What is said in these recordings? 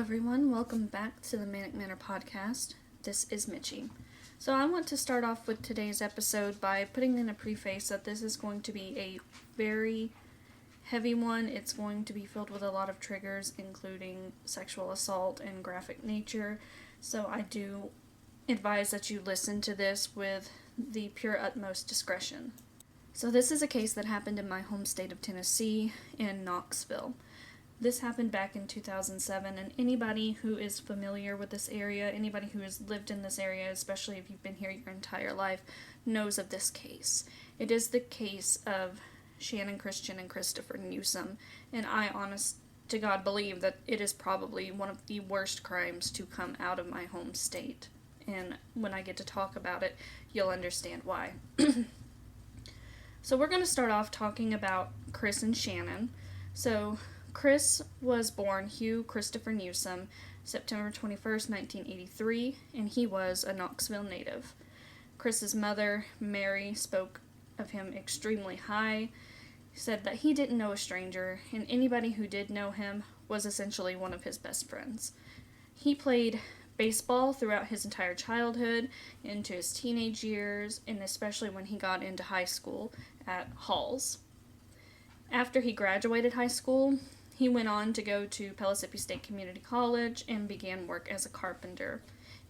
everyone, welcome back to the Manic Manor podcast. This is Mitchie. So I want to start off with today's episode by putting in a preface that this is going to be a very heavy one. It's going to be filled with a lot of triggers, including sexual assault and graphic nature. So I do advise that you listen to this with the pure utmost discretion. So this is a case that happened in my home state of Tennessee in Knoxville. This happened back in 2007, and anybody who is familiar with this area, anybody who has lived in this area, especially if you've been here your entire life, knows of this case. It is the case of Channon Christian and Christopher Newsom, and I honest to God believe that it is probably one of the worst crimes to come out of my home state. And when I get to talk about it, you'll understand why. So we're going to start off talking about Chris and Channon. So Chris was born Hugh Christopher Newsom, September 21st, 1983, and he was a Knoxville native. Chris's mother, Mary, spoke of him extremely high, said that he didn't know a stranger, and anybody who did know him was essentially one of his best friends. He played baseball throughout his entire childhood, into his teenage years, and especially when he got into high school at Halls. After he graduated high school, he went on to go to Pellissippi State Community College and began work as a carpenter.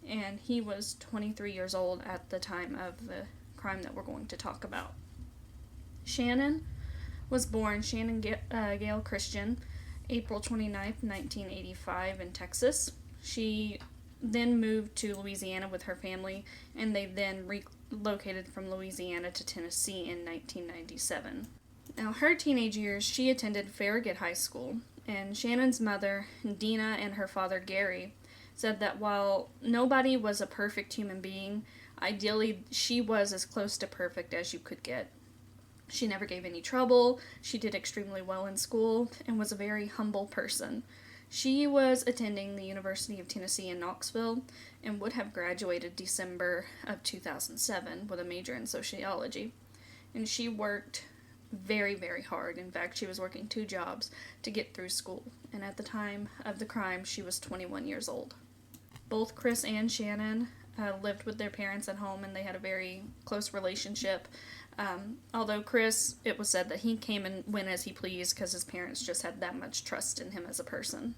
And he was 23 years old at the time of the crime that we're going to talk about. Channon was born Channon Gail Christian, April 29th, 1985 in Texas. She then moved to Louisiana with her family, and they then relocated from Louisiana to Tennessee in 1997. Now, her teenage years, she attended Farragut High School, and Shannon's mother, Dina, and her father, Gary, said that while nobody was a perfect human being, ideally she was as close to perfect as you could get. She never gave any trouble, she did extremely well in school, and was a very humble person. She was attending the University of Tennessee in Knoxville, and would have graduated December of 2007 with a major in sociology. And she worked very, very hard. In fact, she was working 2 jobs to get through school, and at the time of the crime, she was 21 years old. Both Chris and Channon lived with their parents at home, and they had a very close relationship. Although Chris, it was said that he came and went as he pleased because his parents just had that much trust in him as a person.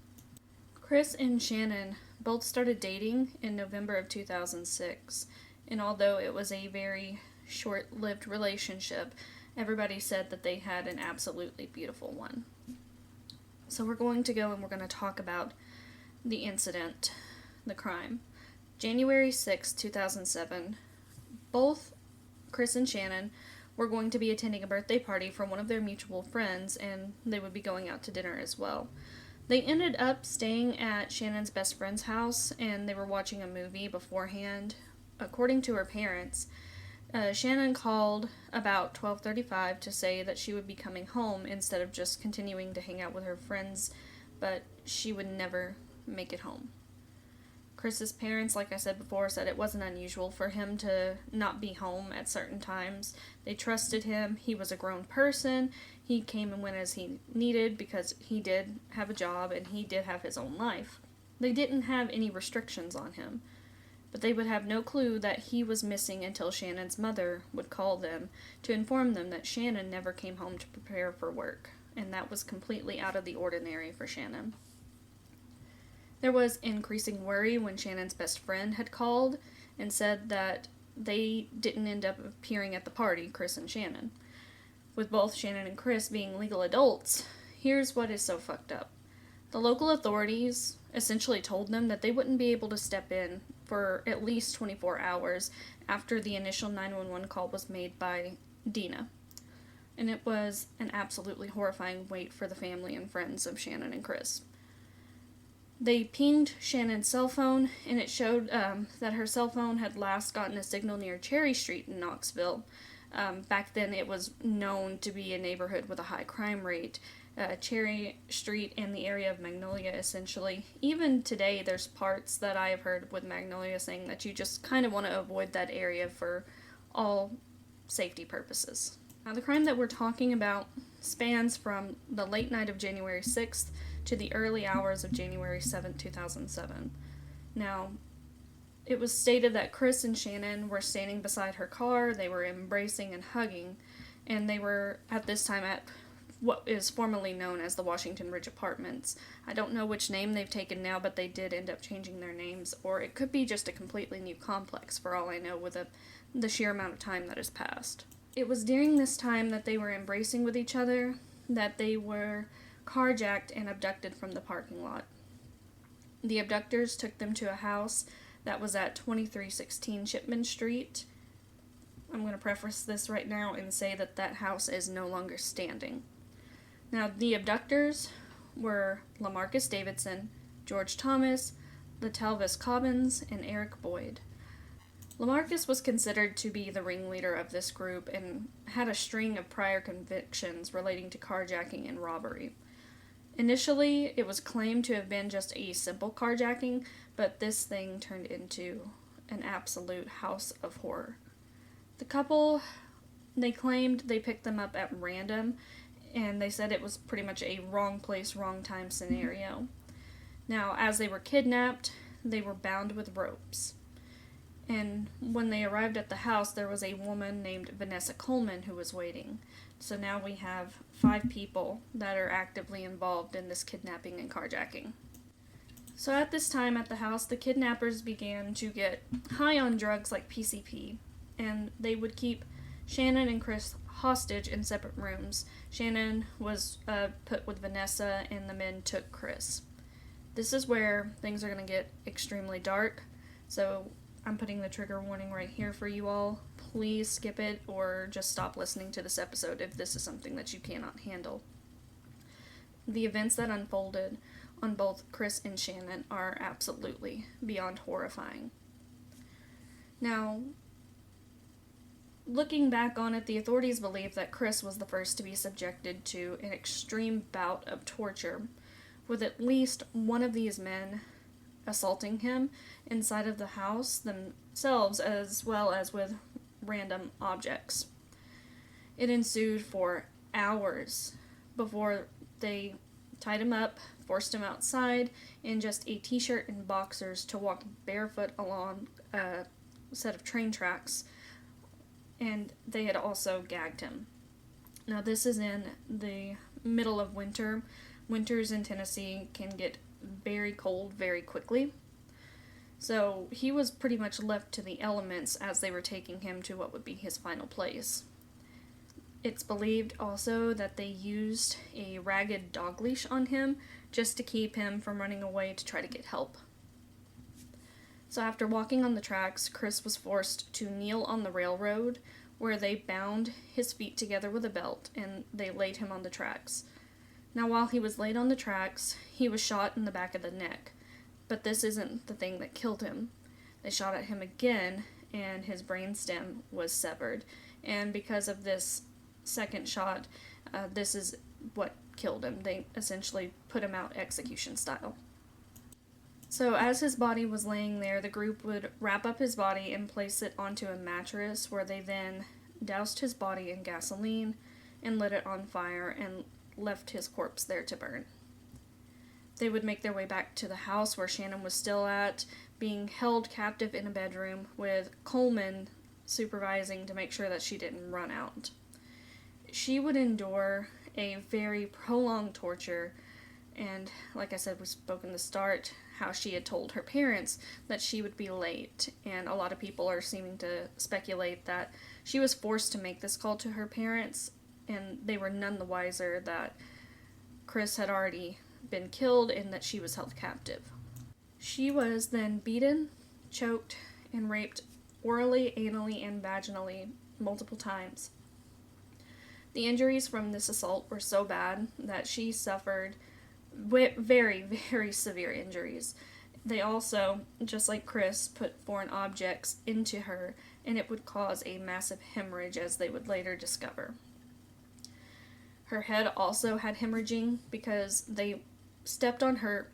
Chris and Channon both started dating in November of 2006, and although it was a very short-lived relationship, everybody said that they had an absolutely beautiful one. So we're going to go and we're going to talk about the incident, the crime. January 6, 2007, both Chris and Channon were going to be attending a birthday party for one of their mutual friends, and they would be going out to dinner as well. They ended up staying at Shannon's best friend's house, and they were watching a movie beforehand. According to her parents, Channon called about 12:35 to say that she would be coming home instead of just continuing to hang out with her friends, but she would never make it home. Chris's parents, like I said before, said it wasn't unusual for him to not be home at certain times. They trusted him. He was a grown person. He came and went as he needed because he did have a job and he did have his own life. They didn't have any restrictions on him. But they would have no clue that he was missing until Shannon's mother would call them to inform them that Channon never came home to prepare for work, and that was completely out of the ordinary for Channon. There was increasing worry when Shannon's best friend had called and said that they didn't end up appearing at the party, Chris and Channon. With both Channon and Chris being legal adults, here's what is so fucked up. The local authorities essentially told them that they wouldn't be able to step in for at least 24 hours after the initial 911 call was made by Dina. And it was an absolutely horrifying wait for the family and friends of Channon and Chris. They pinged Shannon's cell phone, and it showed that her cell phone had last gotten a signal near Cherry Street in Knoxville. Back then it was known to be a neighborhood with a high crime rate. Cherry Street and the area of Magnolia, essentially. Even today, there's parts that I have heard with Magnolia saying that you just kind of want to avoid that area for all safety purposes. Now, the crime that we're talking about spans from the late night of January 6th to the early hours of January 7, 2007. Now, it was stated that Chris and Channon were standing beside her car, they were embracing and hugging, and they were at this time at what is formerly known as the Washington Ridge Apartments. I don't know which name they've taken now, but they did end up changing their names, or it could be just a completely new complex, for all I know, with the sheer amount of time that has passed. It was during this time that they were embracing with each other that they were carjacked and abducted from the parking lot. The abductors took them to a house that was at 2316 Shipman Street. I'm going to preface this right now and say that that house is no longer standing. Now, the abductors were LaMarcus Davidson, George Thomas, LaTelvis Cobbins, and Eric Boyd. LaMarcus was considered to be the ringleader of this group and had a string of prior convictions relating to carjacking and robbery. Initially, it was claimed to have been just a simple carjacking, but this thing turned into an absolute house of horror. The couple, they claimed they picked them up at random, and they said it was pretty much a wrong place, wrong time scenario. Now, as they were kidnapped, they were bound with ropes. And when they arrived at the house, there was a woman named Vanessa Coleman who was waiting. So now we have 5 people that are actively involved in this kidnapping and carjacking. So at this time at the house, the kidnappers began to get high on drugs like PCP, and they would keep Channon and Chris hostage in separate rooms. Channon was put with Vanessa, and the men took Chris. This is where things are going to get extremely dark, so I'm putting the trigger warning right here for you all. Please skip it or just stop listening to this episode if this is something that you cannot handle. The events that unfolded on both Chris and Channon are absolutely beyond horrifying. Now, looking back on it, the authorities believe that Chris was the first to be subjected to an extreme bout of torture, with at least one of these men assaulting him inside of the house themselves, as well as with random objects. It ensued for hours before they tied him up, forced him outside in just a t-shirt and boxers to walk barefoot along a set of train tracks, and they had also gagged him. Now, this is in the middle of winter. Winters in Tennessee can get very cold very quickly. So he was pretty much left to the elements as they were taking him to what would be his final place. It's believed also that they used a ragged dog leash on him just to keep him from running away to try to get help. So after walking on the tracks, Chris was forced to kneel on the railroad, where they bound his feet together with a belt and they laid him on the tracks. Now, while he was laid on the tracks, he was shot in the back of the neck. But this isn't the thing that killed him. They shot at him again, and his brainstem was severed. And because of this second shot, this is what killed him. They essentially put him out execution style. So as his body was laying there, the group would wrap up his body and place it onto a mattress, where they then doused his body in gasoline and lit it on fire and left his corpse there to burn. They would make their way back to the house where Channon was still at, being held captive in a bedroom with Coleman supervising to make sure that she didn't run out. She would endure a very prolonged torture, and like I said, we spoke in the start how she had told her parents that she would be late, and a lot of people are seeming to speculate that she was forced to make this call to her parents, and they were none the wiser that Chris had already been killed and that she was held captive. She was then beaten, choked, and raped orally, anally, and vaginally multiple times. The injuries from this assault were so bad that she suffered very, very severe injuries. They also, just like Chris, put foreign objects into her, and it would cause a massive hemorrhage, as they would later discover. Her head also had hemorrhaging because they stepped on her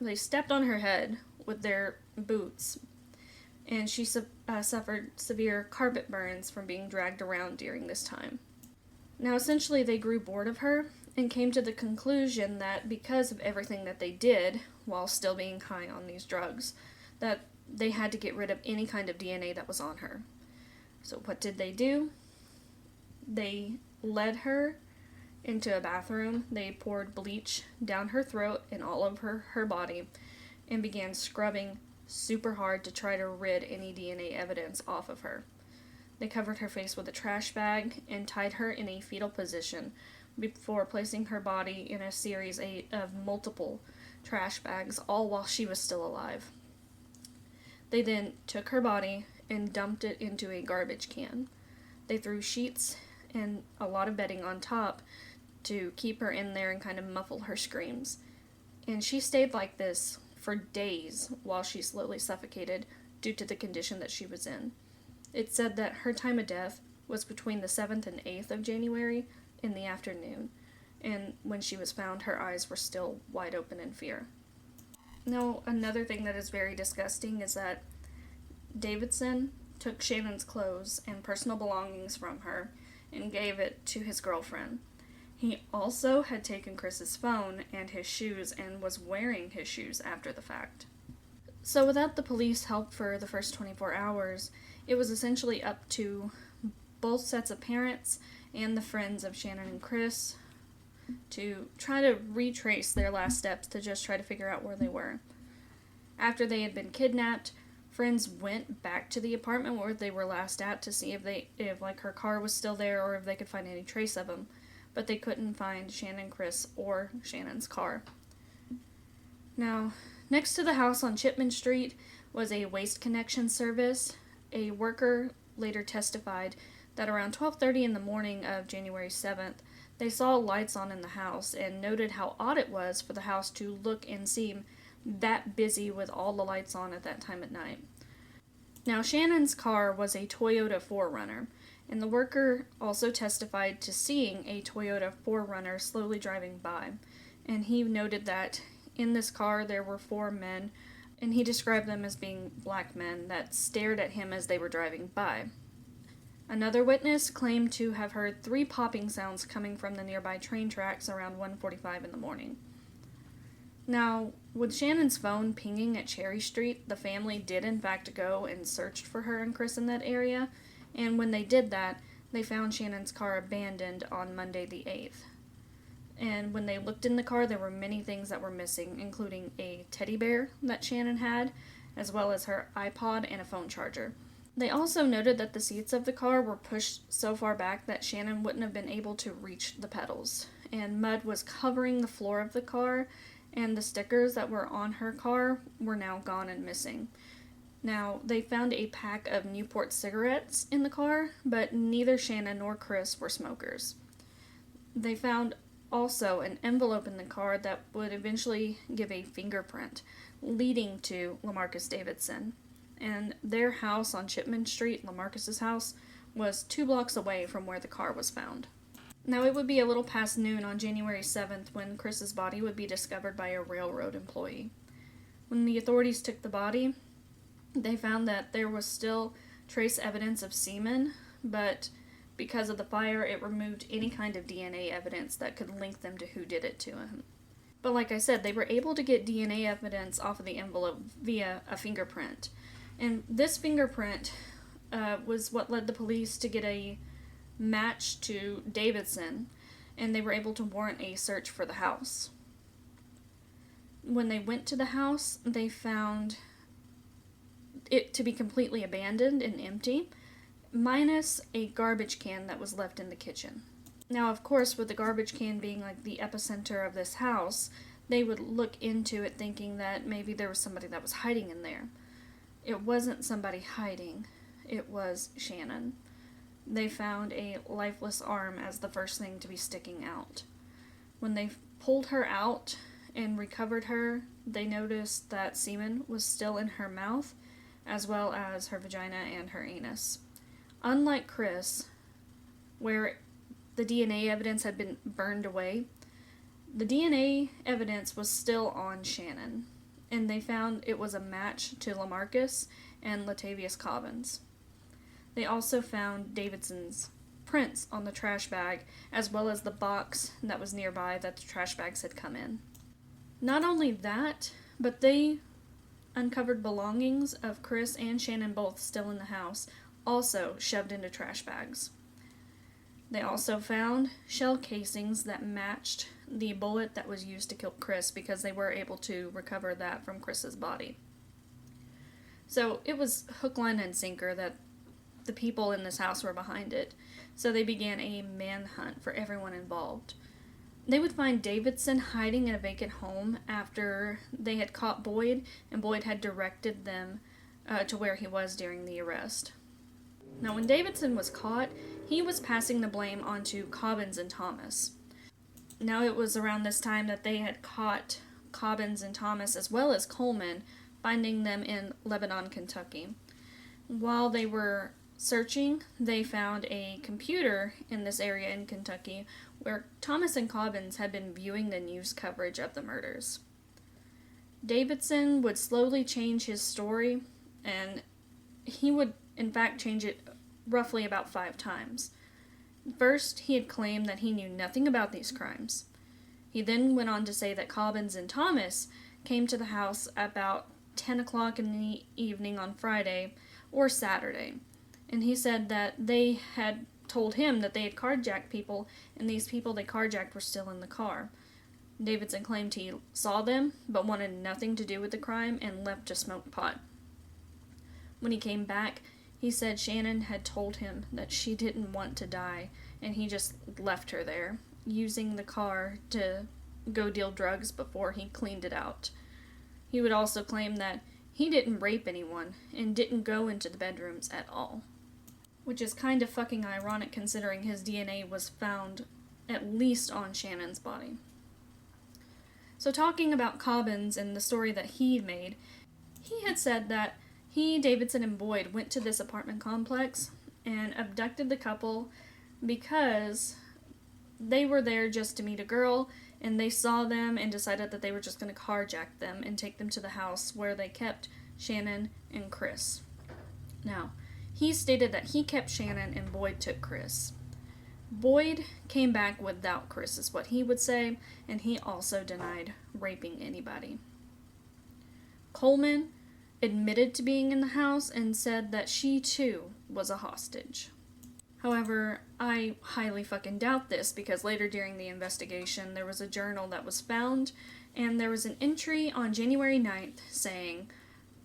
head with their boots, and she suffered severe carpet burns from being dragged around during this time. Now, essentially, they grew bored of her and came to the conclusion that because of everything that they did while still being high on these drugs, that they had to get rid of any kind of DNA that was on her. So what did they do? They led her into a bathroom. They poured bleach down her throat and all over her body and began scrubbing super hard to try to rid any DNA evidence off of her. They covered her face with a trash bag and tied her in a fetal position before placing her body in a series of multiple trash bags, all while she was still alive. They then took her body and dumped it into a garbage can. They threw sheets and a lot of bedding on top to keep her in there and kind of muffle her screams. And she stayed like this for days while she slowly suffocated due to the condition that she was in. It said that her time of death was between the 7th and 8th of January in the afternoon, and when she was found, her eyes were still wide open in fear. Now, another thing that is very disgusting is that Davidson took Shannon's clothes and personal belongings from her and gave it to his girlfriend. He also had taken Chris's phone and his shoes and was wearing his shoes after the fact. So without the police help for the first 24 hours, it was essentially up to both sets of parents and the friends of Channon and Chris to try to retrace their last steps to just try to figure out where they were. After they had been kidnapped, friends went back to the apartment where they were last at to see if her car was still there or if they could find any trace of them. But they couldn't find Channon, Chris, or Shannon's car. Now, next to the house on Chipman Street was a waste connection service. A worker later testified that around 12:30 in the morning of January 7th, they saw lights on in the house and noted how odd it was for the house to look and seem that busy with all the lights on at that time at night. Now, Shannon's car was a Toyota 4Runner, and the worker also testified to seeing a Toyota 4Runner slowly driving by, and he noted that in this car there were 4 men, and he described them as being black men that stared at him as they were driving by. Another witness claimed to have heard 3 popping sounds coming from the nearby train tracks around 1:45 in the morning. Now, with Shannon's phone pinging at Cherry Street, the family did in fact go and searched for her and Chris in that area, and when they did that, they found Shannon's car abandoned on Monday the 8th. And when they looked in the car, there were many things that were missing, including a teddy bear that Channon had, as well as her iPod and a phone charger. They also noted that the seats of the car were pushed so far back that Channon wouldn't have been able to reach the pedals, and mud was covering the floor of the car, and the stickers that were on her car were now gone and missing. Now, they found a pack of Newport cigarettes in the car, but neither Channon nor Chris were smokers. They found also an envelope in the car that would eventually give a fingerprint leading to LaMarcus Davidson. And their house on Chipman Street, LaMarcus's house, was 2 blocks away from where the car was found. Now, it would be a little past noon on January 7th when Chris's body would be discovered by a railroad employee. When the authorities took the body, they found that there was still trace evidence of semen, but because of the fire, it removed any kind of DNA evidence that could link them to who did it to him. But like I said, they were able to get DNA evidence off of the envelope via a fingerprint. And this fingerprint was what led the police to get a match to Davidson, and they were able to warrant a search for the house. When they went to the house, they found it to be completely abandoned and empty, minus a garbage can that was left in the kitchen. Now, of course, with the garbage can being like the epicenter of this house, they would look into it thinking that maybe there was somebody that was hiding in there. It wasn't somebody hiding, it was Channon. They found a lifeless arm as the first thing to be sticking out. When they pulled her out and recovered her, they noticed that semen was still in her mouth, as well as her vagina and her anus. Unlike Chris, where the DNA evidence had been burned away, the DNA evidence was still on Channon, and they found it was a match to LaMarcus and Latavius Cobbins. They also found Davidson's prints on the trash bag, as well as the box that was nearby that the trash bags had come in. Not only that, but they uncovered belongings of Chris and Channon both still in the house, also shoved into trash bags. They also found shell casings that matched the bullet that was used to kill Chris, because they were able to recover that from Chris's body. So it was hook, line, and sinker that the people in this house were behind it. So they began a manhunt for everyone involved. They would find Davidson hiding in a vacant home after they had caught Boyd, and Boyd had directed them to where he was during the arrest. Now, when Davidson was caught, he was passing the blame onto Cobbins and Thomas. Now, it was around this time that they had caught Cobbins and Thomas, as well as Coleman, finding them in Lebanon, Kentucky. While they were searching, they found a computer in this area in Kentucky where Thomas and Cobbins had been viewing the news coverage of the murders. Davidson would slowly change his story, and he would, in fact, change it roughly about 5 times. First, he had claimed that he knew nothing about these crimes. He then went on to say that Cobbins and Thomas came to the house about 10 o'clock in the evening on Friday or Saturday, and he said that they had told him that they had carjacked people, and these people they carjacked were still in the car. Davidson claimed he saw them, but wanted nothing to do with the crime and left to smoke pot. When he came back, he said Channon had told him that she didn't want to die, and he just left her there, using the car to go deal drugs before he cleaned it out. He would also claim that he didn't rape anyone and didn't go into the bedrooms at all, which is kind of fucking ironic considering his DNA was found at least on Shannon's body. So talking about Cobbins and the story that he made, he had said that he, Davidson, and Boyd went to this apartment complex and abducted the couple because they were there just to meet a girl, and they saw them and decided that they were just going to carjack them and take them to the house where they kept Channon and Chris. Now, he stated that he kept Channon and Boyd took Chris. Boyd came back without Chris, is what he would say, and he also denied raping anybody. Coleman admitted to being in the house and said that she too was a hostage. However, I highly fucking doubt this, because later during the investigation there was a journal that was found, and there was an entry on January 9th saying,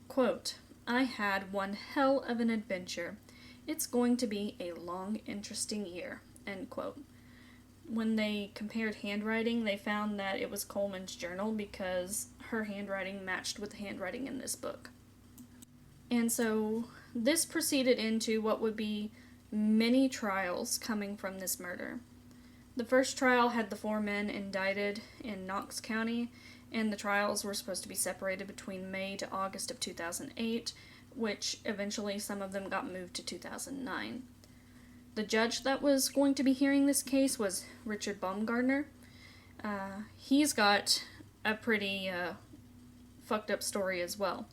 quote, "I had one hell of an adventure. It's going to be a long, interesting year," end quote. When they compared handwriting, they found that it was Coleman's journal because her handwriting matched with the handwriting in this book. And so this proceeded into what would be many trials coming from this murder. The first trial had the 4 men indicted in Knox County, and the trials were supposed to be separated between May to August of 2008, which eventually some of them got moved to 2009. The judge that was going to be hearing this case was Richard Baumgartner. He's got a pretty fucked up story as well.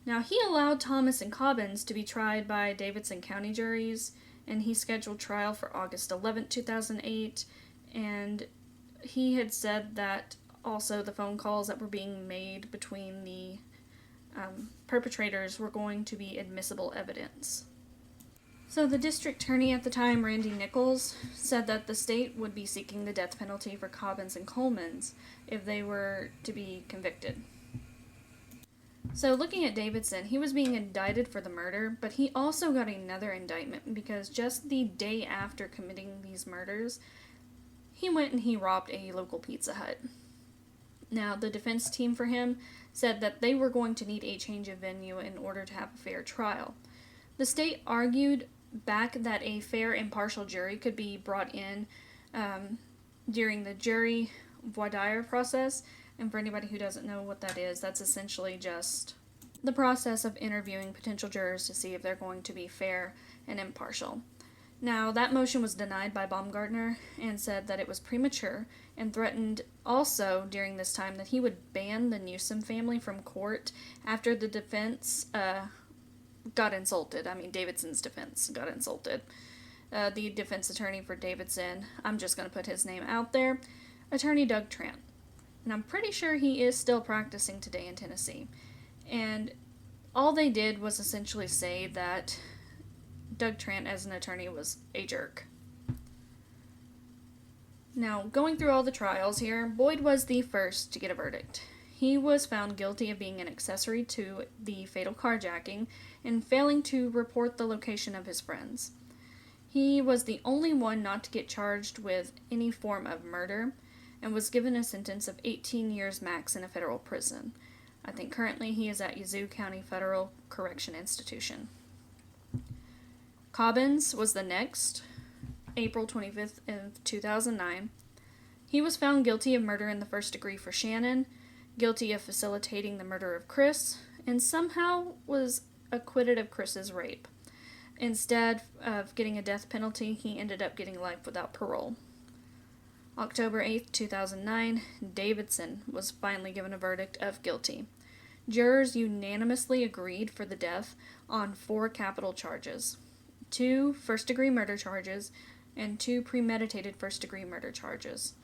Now, he allowed Thomas and Cobbins to be tried by Davidson County juries, and he scheduled trial for August 11, 2008, and he had said that also the phone calls that were being made between the perpetrators were going to be admissible evidence. So the district attorney at the time, Randy Nichols, said that the state would be seeking the death penalty for Cobbins and Coleman's if they were to be convicted. So looking at Davidson, he was being indicted for the murder, but he also got another indictment because just the day after committing these murders, he went and he robbed a local Pizza Hut. Now, the defense team for him said that they were going to need a change of venue in order to have a fair trial. The state argued back that a fair, impartial jury could be brought in during the jury voir dire process. And for anybody who doesn't know what that is, that's essentially just the process of interviewing potential jurors to see if they're going to be fair and impartial. Now, that motion was denied by Baumgartner and said that it was premature, and threatened also during this time that he would ban the Newsom family from court after the defense got insulted. I mean, Davidson's defense got insulted. the defense attorney for Davidson, I'm just going to put his name out there, Attorney Doug Trent. And I'm pretty sure he is still practicing today in Tennessee. And all they did was essentially say that Doug Trent as an attorney was a jerk. Now, going through all the trials here, Boyd was the first to get a verdict. He was found guilty of being an accessory to the fatal carjacking and failing to report the location of his friends. He was the only one not to get charged with any form of murder and was given a sentence of 18 years max in a federal prison. I think currently he is at Yazoo County Federal Correction Institution. Cobbins was the next, April 25th of 2009. He was found guilty of murder in the first degree for Channon, guilty of facilitating the murder of Chris, and somehow was acquitted of Chris's rape. Instead of getting a death penalty, he ended up getting life without parole. October 8th, 2009, Davidson was finally given a verdict of guilty. Jurors unanimously agreed for the death on 4 capital charges, 2 first-degree murder charges, and 2 premeditated first-degree murder charges.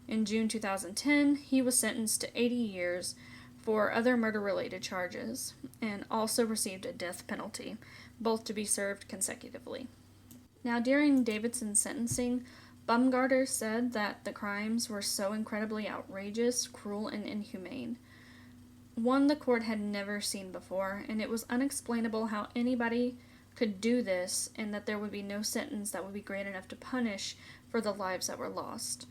In June 2010, he was sentenced to 80 years for other murder-related charges, and also received a death penalty, both to be served consecutively. Now, during Davidson's sentencing, Baumgartner said that the crimes were so incredibly outrageous, cruel, and inhumane. One the court had never seen before, and it was unexplainable how anybody could do this, and that there would be no sentence that would be great enough to punish for the lives that were lost.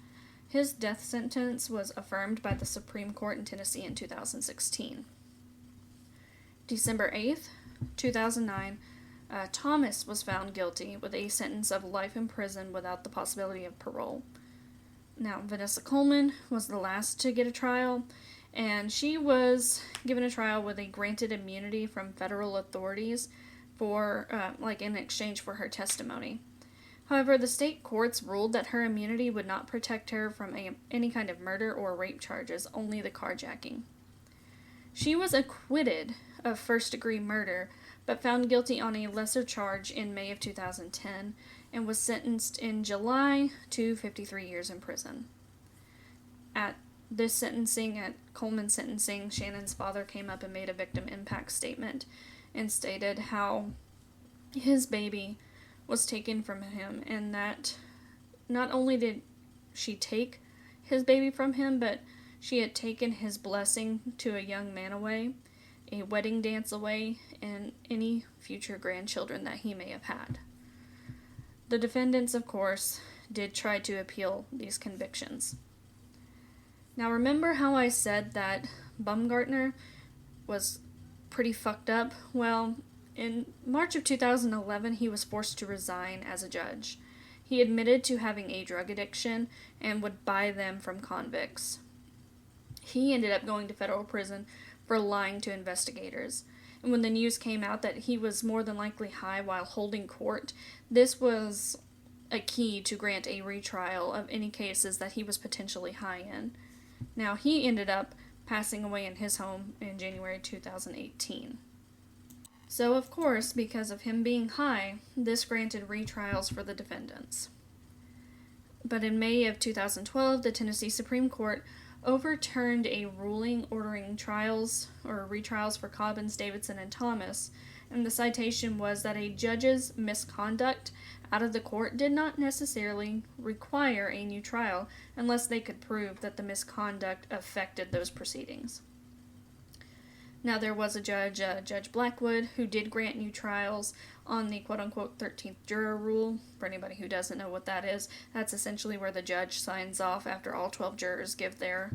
His death sentence was affirmed by the Supreme Court in Tennessee in 2016. December 8th, 2009, Thomas was found guilty with a sentence of life in prison without the possibility of parole. Now, Vanessa Coleman was the last to get a trial, and she was given a trial with a granted immunity from federal authorities for, in exchange for her testimony. However, the state courts ruled that her immunity would not protect her from any kind of murder or rape charges, only the carjacking. She was acquitted of first-degree murder, but found guilty on a lesser charge in May of 2010, and was sentenced in July to 53 years in prison. At this sentencing, at Coleman's sentencing, Shannon's father came up and made a victim impact statement and stated how his baby was taken from him, and that not only did she take his baby from him, but she had taken his blessing to a young man away, a wedding dance away, and any future grandchildren that he may have had. The defendants, of course, did try to appeal these convictions. Now, remember how I said that Baumgartner was pretty fucked up? Well, in March of 2011, he was forced to resign as a judge. He admitted to having a drug addiction and would buy them from convicts. He ended up going to federal prison for lying to investigators. And when the news came out that he was more than likely high while holding court, this was a key to grant a retrial of any cases that he was potentially high in. Now, he ended up passing away in his home in January 2018. So, of course, because of him being high, this granted retrials for the defendants. But in May of 2012, the Tennessee Supreme Court overturned a ruling ordering trials or retrials for Cobbins, Davidson, and Thomas, and the citation was that a judge's misconduct out of the court did not necessarily require a new trial unless they could prove that the misconduct affected those proceedings. Now, there was a judge, Judge Blackwood, who did grant new trials on the quote-unquote 13th juror rule. For anybody who doesn't know what that is, that's essentially where the judge signs off after all 12 jurors give their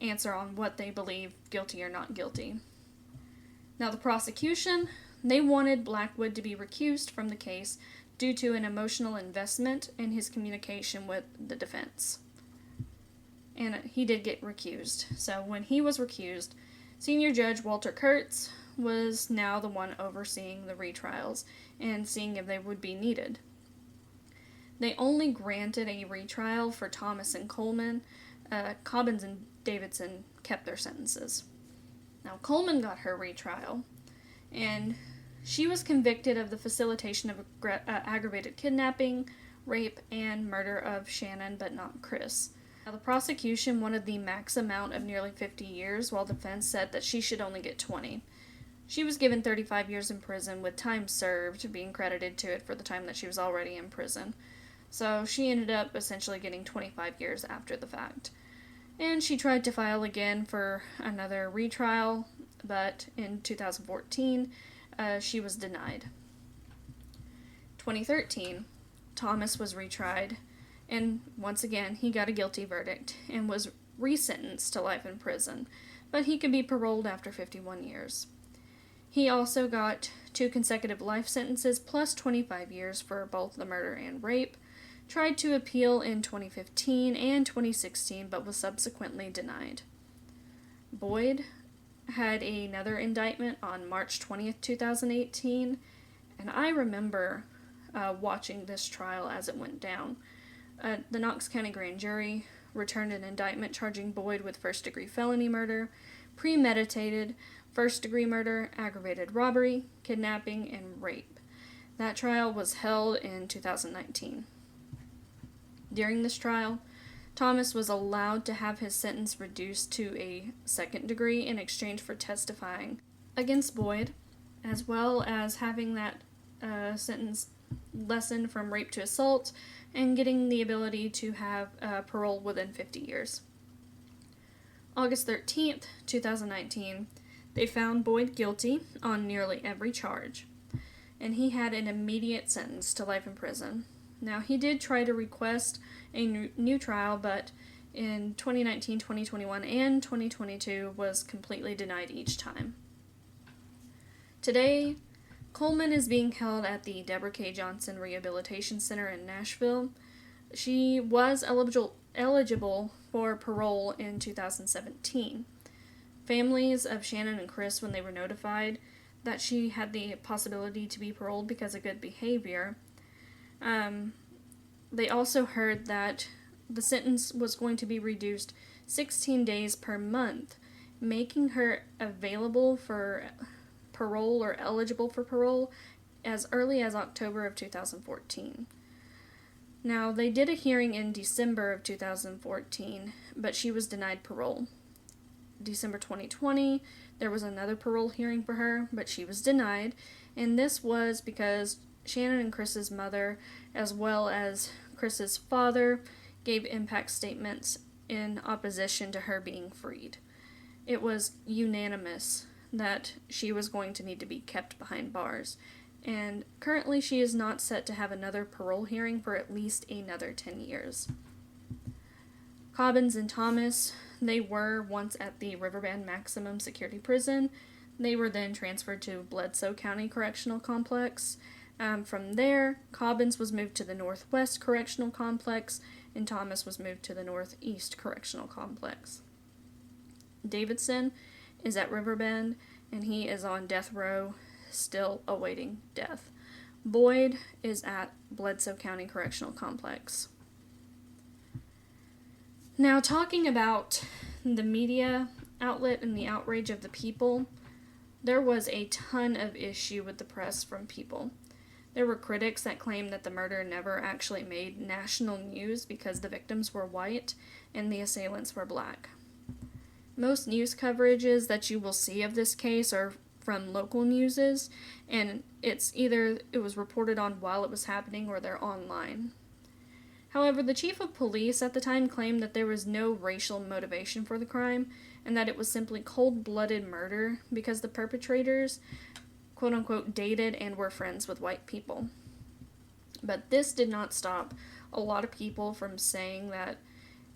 answer on what they believe guilty or not guilty. Now, the prosecution, they wanted Blackwood to be recused from the case due to an emotional investment in his communication with the defense. And he did get recused. So when he was recused, Senior Judge Walter Kurtz was now the one overseeing the retrials and seeing if they would be needed. They only granted a retrial for Thomas and Coleman. Cobbins and Davidson kept their sentences. Now, Coleman got her retrial, and She was convicted of the facilitation of aggravated kidnapping, rape, and murder of Channon, but not Chris. Now, the prosecution wanted the max amount of nearly 50 years, while the defense said that she should only get 20. She was given 35 years in prison, with time served being credited to it for the time that she was already in prison. So she ended up essentially getting 25 years after the fact. And she tried to file again for another retrial, but in 2014, she was denied. 2013, Thomas was retried, and once again, he got a guilty verdict and was resentenced to life in prison, but he could be paroled after 51 years. He also got 2 consecutive life sentences plus 25 years for both the murder and rape, tried to appeal in 2015 and 2016, but was subsequently denied. Boyd had another indictment on March 20th, 2018, and I remember watching this trial as it went down. The Knox County Grand Jury returned an indictment charging Boyd with first-degree felony murder, premeditated first-degree murder, aggravated robbery, kidnapping, and rape. That trial was held in 2019. During this trial, Thomas was allowed to have his sentence reduced to a second degree in exchange for testifying against Boyd, as well as having that sentence lessened from rape to assault and getting the ability to have parole within 50 years. August 13th, 2019, they found Boyd guilty on nearly every charge, and he had an immediate sentence to life in prison. Now, he did try to request a new trial, but in 2019, 2021, and 2022 was completely denied each time. Today, Coleman is being held at the Deborah K. Johnson Rehabilitation Center in Nashville. She was eligible for parole in 2017. Families of Channon and Chris, when they were notified that she had the possibility to be paroled because of good behavior, they also heard that the sentence was going to be reduced 16 days per month, making her available for parole or eligible for parole as early as October of 2014. Now, they did a hearing in December of 2014, but she was denied parole. December 2020, there was another parole hearing for her, but she was denied, and this was because Channon and Chris's mother, as well as Chris's father, gave impact statements in opposition to her being freed. It was unanimous that she was going to need to be kept behind bars, and currently she is not set to have another parole hearing for at least another 10 years. Cobbins and Thomas, they were once at the Riverbend Maximum Security Prison. They were then transferred to Bledsoe County Correctional Complex. From there, Cobbins was moved to the Northwest Correctional Complex, and Thomas was moved to the Northeast Correctional Complex. Davidson is at Riverbend, and he is on death row, still awaiting death. Boyd is at Bledsoe County Correctional Complex. Now, talking about the media outlet and the outrage of the people, there was a ton of issue with the press from people. There were critics that claimed that the murder never actually made national news because the victims were white and the assailants were black. Most news coverages that you will see of this case are from local newses, and it's either it was reported on while it was happening or they're online. However, the chief of police at the time claimed that there was no racial motivation for the crime and that it was simply cold-blooded murder because the perpetrators, quote-unquote, dated and were friends with white people. But this did not stop a lot of people from saying that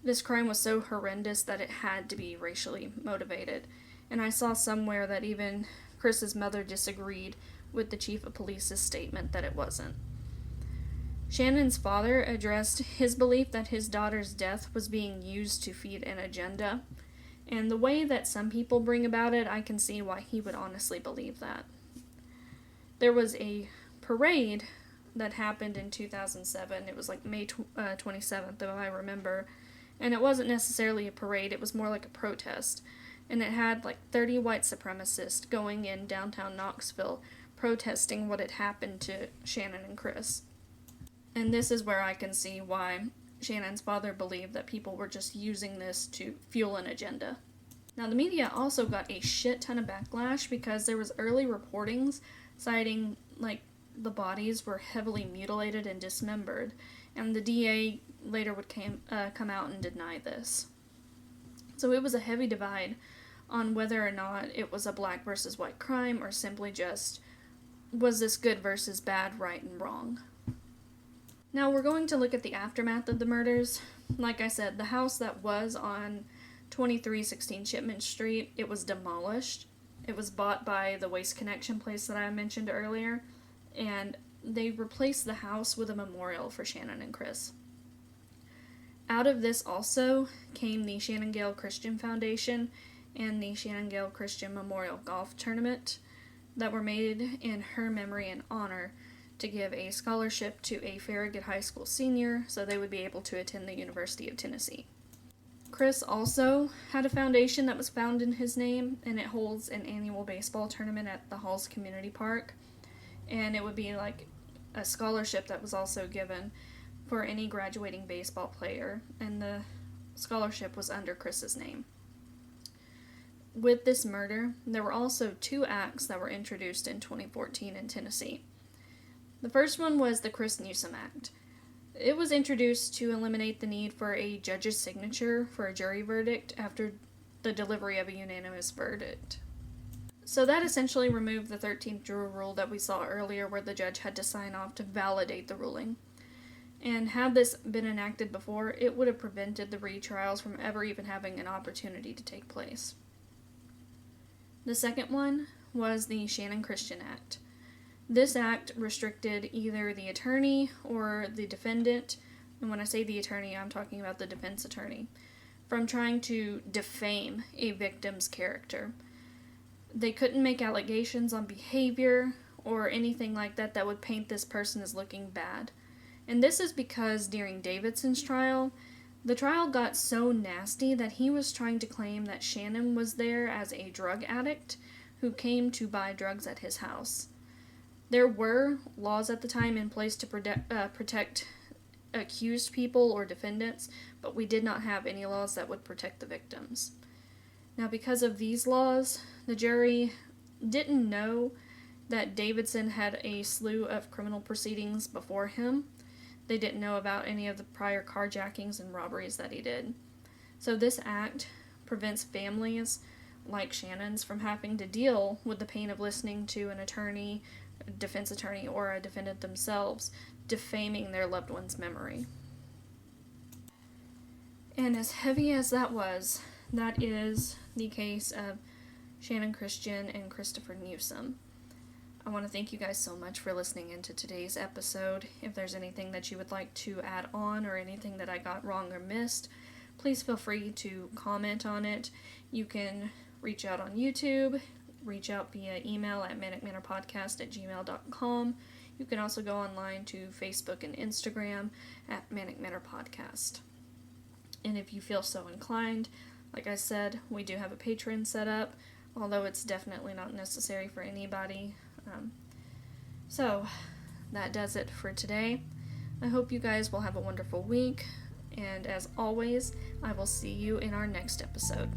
this crime was so horrendous that it had to be racially motivated. And I saw somewhere that even Chris's mother disagreed with the chief of police's statement that it wasn't. Shannon's father addressed his belief that his daughter's death was being used to feed an agenda, and the way that some people bring about it, I can see why he would honestly believe that. There was a parade that happened in 2007. It was like May 27th, if I remember, and it wasn't necessarily a parade, it was more like a protest, and it had like 30 white supremacists going in downtown Knoxville protesting what had happened to Channon and Chris. And this is where I can see why Shannon's father believed that people were just using this to fuel an agenda. Now, the media also got a shit ton of backlash because there was early reportings citing, the bodies were heavily mutilated and dismembered, and the DA later would come out and deny this. So it was a heavy divide on whether or not it was a black versus white crime, or simply just, was this good versus bad, right and wrong. Now we're going to look at the aftermath of the murders. Like I said, the house that was on 2316 Shipment Street, it was demolished. It was bought by the Waste Connection place that I mentioned earlier, and they replaced the house with a memorial for Channon and Chris. Out of this also came the Shannongale Christian Foundation and the Shannongale Christian Memorial Golf Tournament that were made in her memory and honor to give a scholarship to a Farragut High School senior so they would be able to attend the University of Tennessee. Chris also had a foundation that was founded in his name, and it holds an annual baseball tournament at the Halls Community Park, and it would be like a scholarship that was also given for any graduating baseball player, and the scholarship was under Chris's name. With this murder, there were also 2 acts that were introduced in 2014 in Tennessee. The first one was the Chris Newsom Act. It was introduced to eliminate the need for a judge's signature for a jury verdict after the delivery of a unanimous verdict. So that essentially removed the 13th juror rule that we saw earlier, where the judge had to sign off to validate the ruling. And had this been enacted before, it would have prevented the retrials from ever even having an opportunity to take place. The second one was the Channon Christian Act. This act restricted either the attorney or the defendant, and when I say the attorney, I'm talking about the defense attorney, from trying to defame a victim's character. They couldn't make allegations on behavior or anything like that that would paint this person as looking bad. And this is because during Davidson's trial, the trial got so nasty that he was trying to claim that Channon was there as a drug addict who came to buy drugs at his house. There were laws at the time in place to protect accused people or defendants, but we did not have any laws that would protect the victims. Now, because of these laws, the jury didn't know that Davidson had a slew of criminal proceedings before him. They didn't know about any of the prior carjackings and robberies that he did. So this act prevents families like Shannon's from having to deal with the pain of listening to an attorney, a defense attorney, or a defendant themselves defaming their loved one's memory. And as heavy as that was, that is the case of Channon Christian and Christopher Newsom. I want to thank you guys so much for listening into today's episode. If there's anything that you would like to add on or anything that I got wrong or missed, please feel free to comment on it. You can reach out on YouTube, reach out via email at manicmanorpodcast@gmail.com. You can also go online to Facebook and Instagram at Manic Manor Podcast. And if you feel so inclined, like I said, we do have a Patreon set up, although it's definitely not necessary for anybody. So, that does it for today. I hope you guys will have a wonderful week, and as always, I will see you in our next episode.